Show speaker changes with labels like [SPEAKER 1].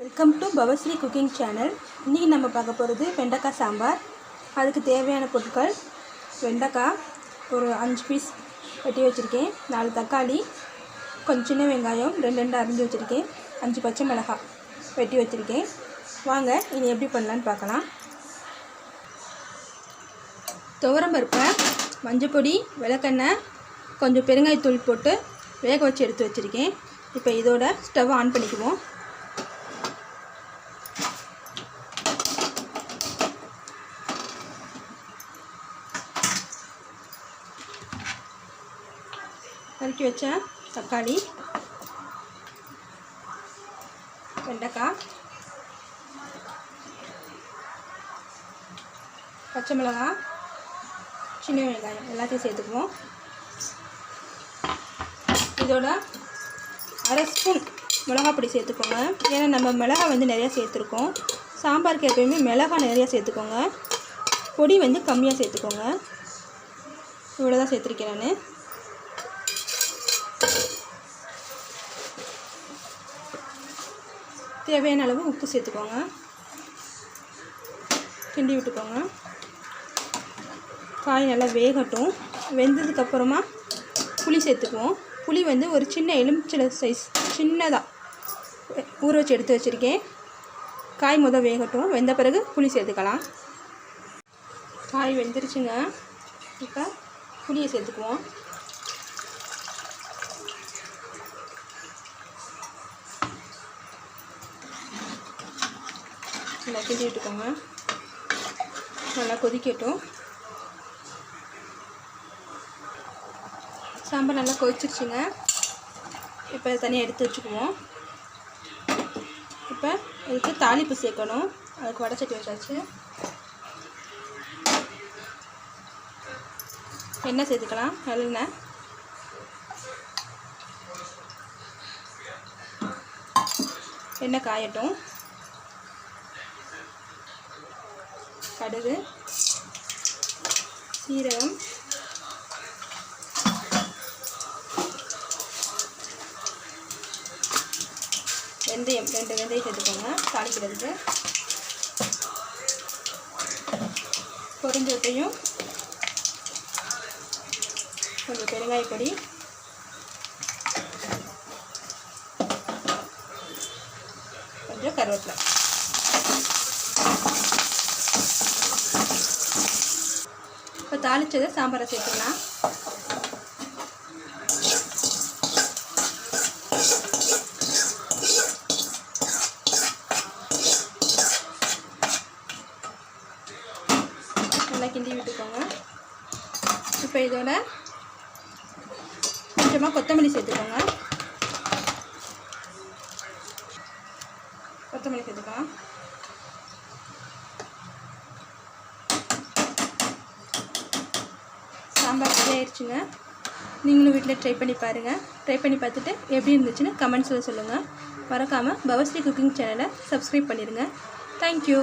[SPEAKER 1] Welcome to Bhavashree cooking channel. இன்றைக்கி நம்ம பார்க்க போகிறது வெண்டைக்காய் சாம்பார். அதுக்கு தேவையான பொருட்கள்: வெண்டைக்காய் ஒரு 5 பீஸ் வெட்டி வச்சுருக்கேன், 4 தக்காளி, கொஞ்சம் சின்ன வெங்காயம் 2 அரிஞ்சு வச்சுருக்கேன், 5 பச்சை மிளகாய் வெட்டி வச்சுருக்கேன். வாங்க இனி எப்படி பண்ணலான்னு பார்க்கலாம். துவரம்பருப்பை, மஞ்சப்பொடி, விளக்கெண்ணெய், கொஞ்சம் பெருங்காயத்தூள் போட்டு வேக வச்சு எடுத்து வச்சுருக்கேன். இப்போ இதோட ஸ்டவ் ஆன் பண்ணிக்குவோம். நறுக்கி வச்ச தக்காளி, வெண்டைக்காய், பச்சை மிளகாய், சின்ன வெங்காயம் எல்லாத்தையும் சேர்த்துக்குவோம். இதோட 1/2 ஸ்பூன் மிளகாப்பொடி சேர்த்துக்கோங்க. ஏன்னா நம்ம மிளகாய் வந்து நிறையா சேர்த்துருக்கோம். சாம்பாருக்கு எப்போயுமே மிளகாய் நிறையா சேர்த்துக்கோங்க, பொடி வந்து கம்மியாக சேர்த்துக்கோங்க. இவ்வளோ தான் சேர்த்துருக்கேன் நான். தேவையான அளவு உப்பு சேர்த்துக்கோங்க, கிண்டி விட்டுக்கோங்க. காய் நல்லா வேகட்டும். வெந்ததுக்கப்புறமா புளி சேர்த்துக்குவோம். புளி வந்து ஒரு சின்ன எலுமிச்சை சைஸ் சின்னதாக ஊற வச்சு எடுத்து வச்சுருக்கேன். காய் வேகட்டும், வெந்த பிறகு புளி சேர்த்துக்கலாம். காய் வெந்துருச்சுங்க. இப்போ புளியை சேர்த்துக்குவோம். நல்லா கிண்டி விட்டுக்கோங்க. நல்லா கொதிக்கட்டும். சாம்பார் நல்லா கொதிச்சிருச்சுங்க. இப்போ தனியாக எடுத்து வச்சுக்குவோம். இப்போ இதுக்கு தாளிப்பு சேர்க்கணும். அதுக்கு வடச்சட்டி வச்சாச்சு. எண்ணெய் சேர்த்துக்கலாம். நல்லெண்ணெய். எண்ணெய் காயட்டும். கடுகு, சீரகம், வெந்தயம் 2 வெந்தயம் சேர்த்துக்கோங்க தாளிக்கிறதுக்கு. பொரிஞ்சத்தையும் கொஞ்சம் பெருங்காயப்பொடி, கொஞ்சம் கருவேப்பிலை. இப்போ தாளிச்சதை சாம்பாரை சேர்த்துக்கலாம். நல்லா கிண்டி விட்டுக்கோங்க. இப்போ இதோட கொஞ்சமாக கொத்தமல்லி சேர்த்துக்கோங்க. கொத்தமல்லி சேர்த்துக்கலாம். சாம்பார் ரெடி ஆயிடுச்சுங்க. நீங்களும் வீட்டில் ட்ரை பண்ணி பாருங்கள். ட்ரை பண்ணி பார்த்துட்டு எப்படி இருந்துச்சுன்னு கமெண்ட்ஸில் சொல்லுங்கள். மறக்காமல் பவஸ்ரீ குக்கிங் சேனலை சப்ஸ்கிரைப் பண்ணிடுங்க. தேங்க்யூ.